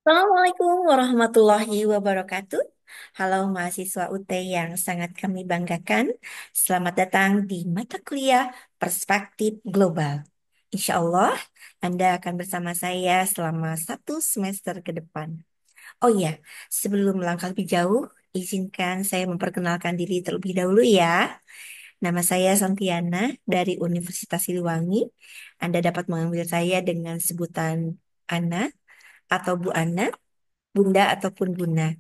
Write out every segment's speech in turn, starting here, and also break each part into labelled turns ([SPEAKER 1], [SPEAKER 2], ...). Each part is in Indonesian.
[SPEAKER 1] Assalamualaikum warahmatullahi wabarakatuh. Halo mahasiswa UT yang sangat kami banggakan. Selamat datang di mata kuliah Perspektif Global. Insya Allah, Anda akan bersama saya selama 1 semester ke depan. Oh iya, sebelum melangkah lebih jauh, izinkan saya memperkenalkan diri terlebih dahulu ya. Nama saya Santiana dari Universitas Siliwangi. Anda dapat mengambil saya dengan sebutan Ana atau Bu Ana. Bunda ataupun Buna.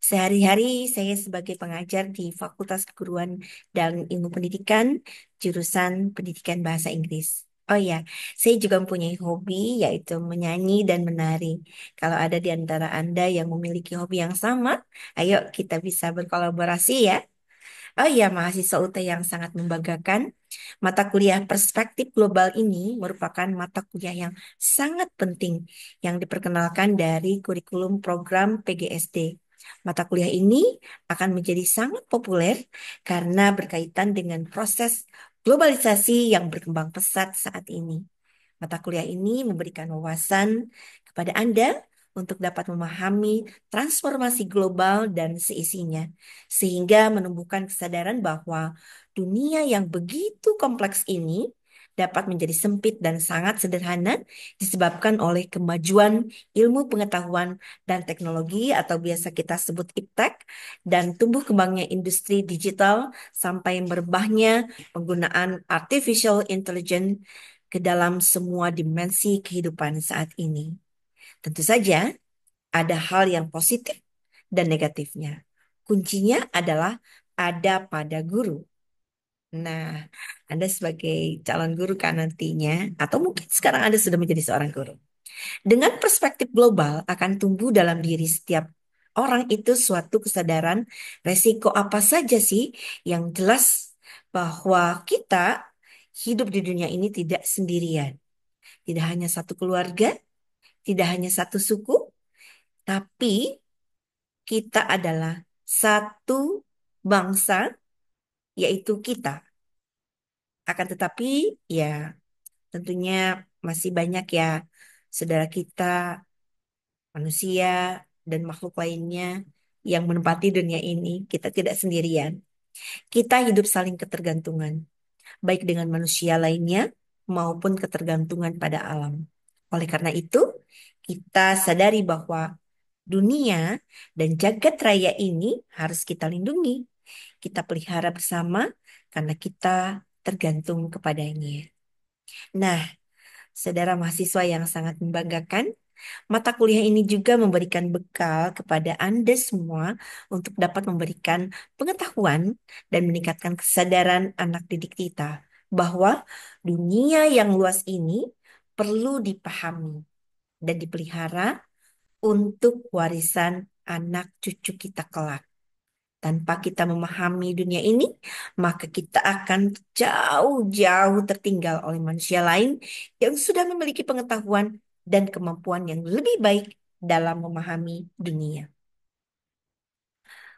[SPEAKER 1] Sehari-hari saya sebagai pengajar di Fakultas Keguruan dan Ilmu Pendidikan, jurusan Pendidikan Bahasa Inggris. Oh ya, saya juga mempunyai hobi yaitu menyanyi dan menari. Kalau ada di antara Anda yang memiliki hobi yang sama, ayo kita bisa berkolaborasi ya. Oh iya, mahasiswa UT yang sangat membanggakan. Mata kuliah Perspektif Global ini merupakan mata kuliah yang sangat penting yang diperkenalkan dari kurikulum program PGSD. Mata kuliah ini akan menjadi sangat populer karena berkaitan dengan proses globalisasi yang berkembang pesat saat ini. Mata kuliah ini memberikan wawasan kepada Anda untuk dapat memahami transformasi global dan seisinya, sehingga menumbuhkan kesadaran bahwa dunia yang begitu kompleks ini dapat menjadi sempit dan sangat sederhana disebabkan oleh kemajuan ilmu pengetahuan dan teknologi atau biasa kita sebut iptek dan tumbuh kembangnya industri digital sampai merebahnya penggunaan artificial intelligence ke dalam semua dimensi kehidupan saat ini. Tentu saja ada hal yang positif dan negatifnya. Kuncinya adalah ada pada guru. Nah, Anda sebagai calon guru kan nantinya, atau mungkin sekarang Anda sudah menjadi seorang guru. Dengan perspektif global akan tumbuh dalam diri setiap orang itu suatu kesadaran resiko apa saja sih yang jelas bahwa kita hidup di dunia ini tidak sendirian. Tidak hanya satu keluarga, tidak hanya satu suku, tapi kita adalah satu bangsa, yaitu kita. Akan tetapi, ya tentunya masih banyak ya saudara kita, manusia, dan makhluk lainnya yang menempati dunia ini. Kita tidak sendirian. Kita hidup saling ketergantungan, baik dengan manusia lainnya maupun ketergantungan pada alam. Oleh karena itu, kita sadari bahwa dunia dan jagat raya ini harus kita lindungi, kita pelihara bersama karena kita tergantung kepadanya. Nah, saudara mahasiswa yang sangat membanggakan, mata kuliah ini juga memberikan bekal kepada Anda semua untuk dapat memberikan pengetahuan dan meningkatkan kesadaran anak didik kita bahwa dunia yang luas ini perlu dipahami dan dipelihara untuk warisan anak cucu kita kelak. Tanpa kita memahami dunia ini, maka kita akan jauh-jauh tertinggal oleh manusia lain yang sudah memiliki pengetahuan dan kemampuan yang lebih baik dalam memahami dunia.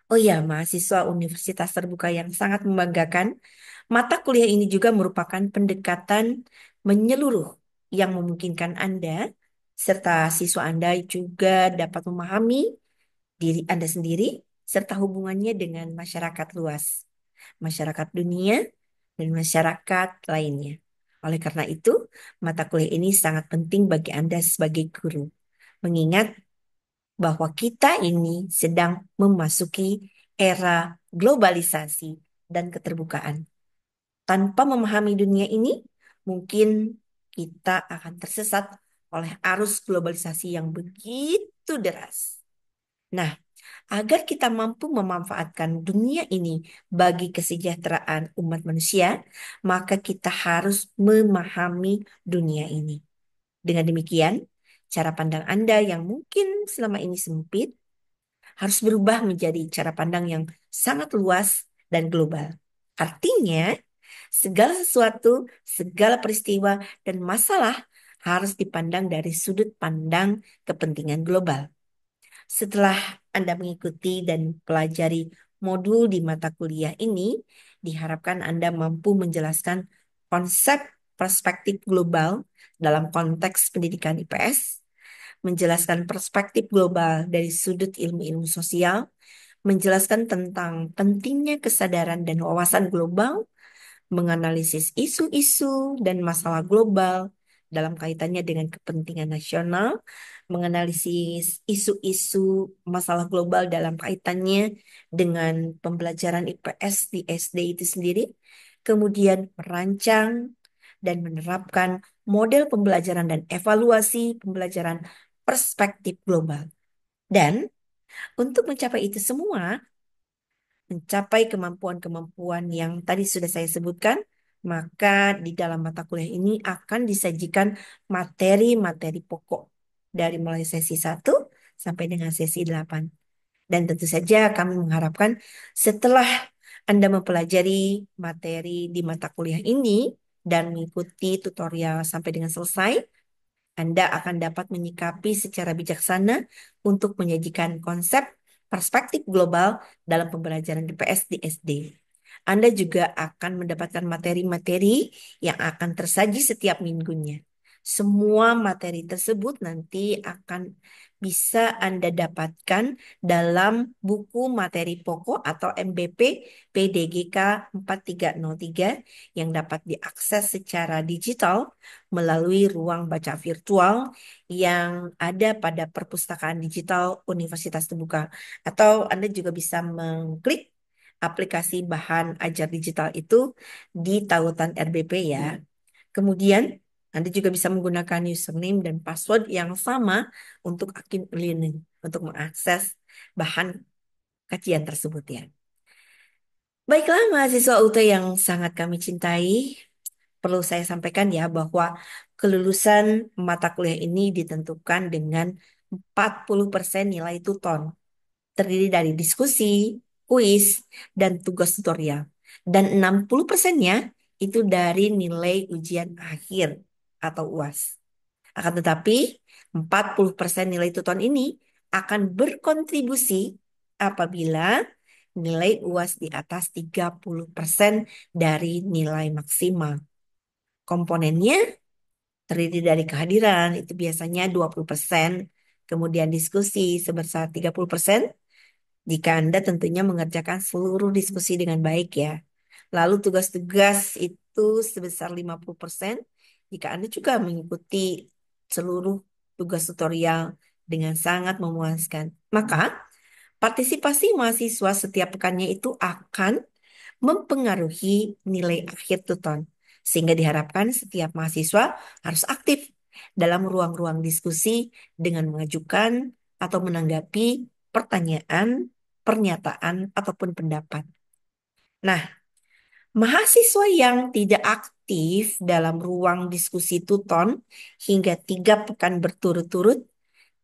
[SPEAKER 1] Oh ya, mahasiswa Universitas Terbuka yang sangat membanggakan, mata kuliah ini juga merupakan pendekatan menyeluruh yang memungkinkan Anda serta siswa Anda juga dapat memahami diri Anda sendiri serta hubungannya dengan masyarakat luas, masyarakat dunia, dan masyarakat lainnya. Oleh karena itu, mata kuliah ini sangat penting bagi Anda sebagai guru, mengingat bahwa kita ini sedang memasuki era globalisasi dan keterbukaan. Tanpa memahami dunia ini, mungkin kita akan tersesat oleh arus globalisasi yang begitu deras. Nah, agar kita mampu memanfaatkan dunia ini bagi kesejahteraan umat manusia, maka kita harus memahami dunia ini. Dengan demikian, cara pandang Anda yang mungkin selama ini sempit harus berubah menjadi cara pandang yang sangat luas dan global. Artinya, segala sesuatu, segala peristiwa, dan masalah harus dipandang dari sudut pandang kepentingan global. Setelah Anda mengikuti dan pelajari modul di mata kuliah ini, diharapkan Anda mampu menjelaskan konsep perspektif global dalam konteks pendidikan IPS, menjelaskan perspektif global dari sudut ilmu-ilmu sosial, menjelaskan tentang pentingnya kesadaran dan wawasan global, menganalisis isu-isu dan masalah global dalam kaitannya dengan kepentingan nasional, menganalisis isu-isu masalah global dalam kaitannya dengan pembelajaran IPS di SD itu sendiri, kemudian merancang dan menerapkan model pembelajaran dan evaluasi pembelajaran perspektif global. Dan untuk mencapai itu semua, mencapai kemampuan-kemampuan yang tadi sudah saya sebutkan, maka di dalam mata kuliah ini akan disajikan materi-materi pokok dari mulai sesi 1 sampai dengan sesi 8. Dan tentu saja kami mengharapkan setelah Anda mempelajari materi di mata kuliah ini dan mengikuti tutorial sampai dengan selesai, anda akan dapat menyikapi secara bijaksana untuk menyajikan konsep perspektif global dalam pembelajaran DPS di SD. Anda juga akan mendapatkan materi-materi yang akan tersaji setiap minggunya. Semua materi tersebut nanti akan bisa Anda dapatkan dalam buku materi pokok atau MBP PDGK 4303 yang dapat diakses secara digital melalui ruang baca virtual yang ada pada perpustakaan digital Universitas Terbuka. Atau Anda juga bisa mengklik aplikasi bahan ajar digital itu di tautan RBP ya. Kemudian Anda juga bisa menggunakan username dan password yang sama untuk akun learning untuk mengakses bahan kajian tersebut ya. Baiklah mahasiswa UT yang sangat kami cintai, perlu saya sampaikan ya bahwa kelulusan mata kuliah ini ditentukan dengan 40% nilai tuton. Terdiri dari diskusi, kuis, dan tugas tutorial. Dan 60%-nya itu dari nilai ujian akhir atau UAS. Akan tetapi 40% nilai tuton ini akan berkontribusi apabila nilai UAS di atas 30% dari nilai maksimal. Komponennya terdiri dari kehadiran, itu biasanya 20%, kemudian diskusi sebesar 30%, jika Anda tentunya mengerjakan seluruh diskusi dengan baik ya. Lalu tugas-tugas itu sebesar 50%, jika Anda juga mengikuti seluruh tugas tutorial dengan sangat memuaskan. Maka, partisipasi mahasiswa setiap pekannya itu akan mempengaruhi nilai akhir tuton. Sehingga diharapkan setiap mahasiswa harus aktif dalam ruang-ruang diskusi dengan mengajukan atau menanggapi pertanyaan, pernyataan, ataupun pendapat. Nah, mahasiswa yang tidak aktif dalam ruang diskusi tuton hingga 3 pekan berturut-turut,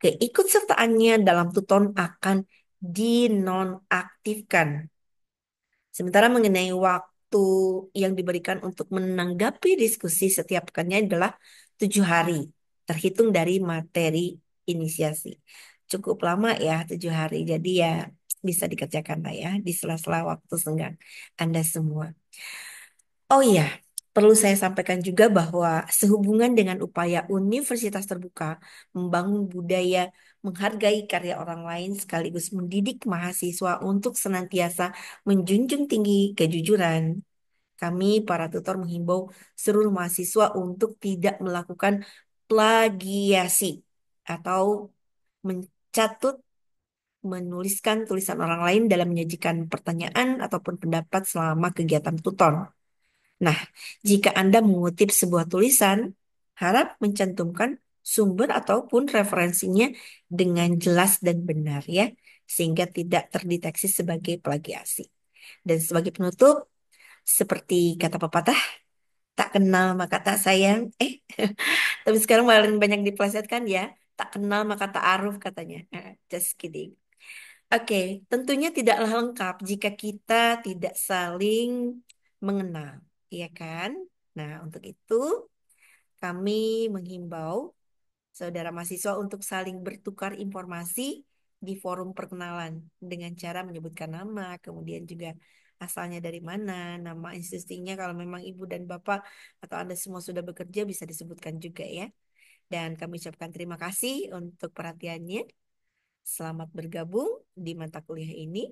[SPEAKER 1] keikutsertaannya dalam tuton akan dinonaktifkan. Sementara mengenai waktu yang diberikan untuk menanggapi diskusi setiap pekannya adalah 7 hari, terhitung dari materi inisiasi. Cukup lama ya 7 hari, jadi ya bisa dikerjakan lah ya di sela-sela waktu senggang Anda semua. Oh iya, perlu saya sampaikan juga bahwa sehubungan dengan upaya Universitas Terbuka membangun budaya menghargai karya orang lain sekaligus mendidik mahasiswa untuk senantiasa menjunjung tinggi kejujuran. Kami para tutor menghimbau seluruh mahasiswa untuk tidak melakukan plagiasi atau mencatut, menuliskan tulisan orang lain dalam menyajikan pertanyaan ataupun pendapat selama kegiatan tutor. Nah, jika Anda mengutip sebuah tulisan, harap mencantumkan sumber ataupun referensinya dengan jelas dan benar ya, sehingga tidak terdeteksi sebagai plagiasi. Dan sebagai penutup, seperti kata pepatah, tak kenal maka tak sayang. Tapi sekarang paling banyak diplesetkan ya, tak kenal maka tak aruf katanya. Just kidding. Oke, tentunya tidaklah lengkap jika kita tidak saling mengenal, iya kan? Nah, untuk itu kami menghimbau saudara mahasiswa untuk saling bertukar informasi di forum perkenalan dengan cara menyebutkan nama, kemudian juga asalnya dari mana, nama institusinya kalau memang ibu dan bapak atau Anda semua sudah bekerja bisa disebutkan juga ya. Dan kami ucapkan terima kasih untuk perhatiannya. Selamat bergabung di mata kuliah ini.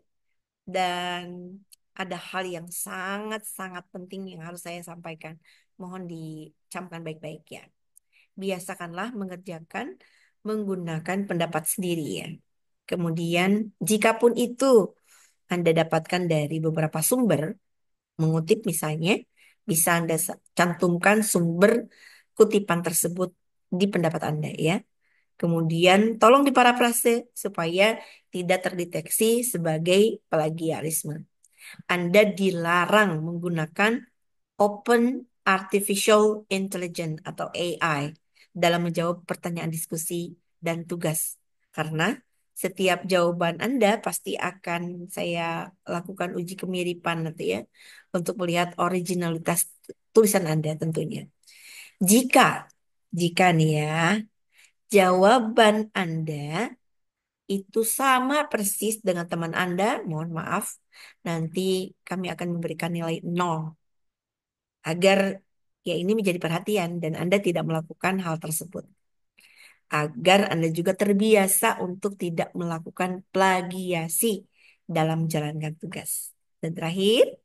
[SPEAKER 1] Dan ada hal yang sangat-sangat penting yang harus saya sampaikan. Mohon dicamkan baik-baik ya. Biasakanlah mengerjakan menggunakan pendapat sendiri ya. Kemudian, jikapun itu Anda dapatkan dari beberapa sumber, mengutip misalnya, bisa Anda cantumkan sumber kutipan tersebut di pendapat Anda ya. Kemudian tolong diparafrase supaya tidak terdeteksi sebagai plagiarisme. Anda dilarang menggunakan Open Artificial Intelligence atau AI dalam menjawab pertanyaan diskusi dan tugas. Karena setiap jawaban Anda pasti akan saya lakukan uji kemiripan nanti ya untuk melihat originalitas tulisan Anda tentunya. Jika jika nih ya jawaban Anda itu sama persis dengan teman Anda, mohon maaf, nanti kami akan memberikan nilai nol agar ya ini menjadi perhatian dan Anda tidak melakukan hal tersebut. Agar Anda juga terbiasa untuk tidak melakukan plagiasi dalam menjalankan tugas. Dan terakhir,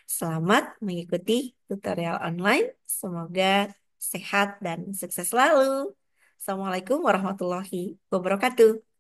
[SPEAKER 1] selamat mengikuti tutorial online. Semoga sehat dan sukses selalu. Assalamualaikum warahmatullahi wabarakatuh.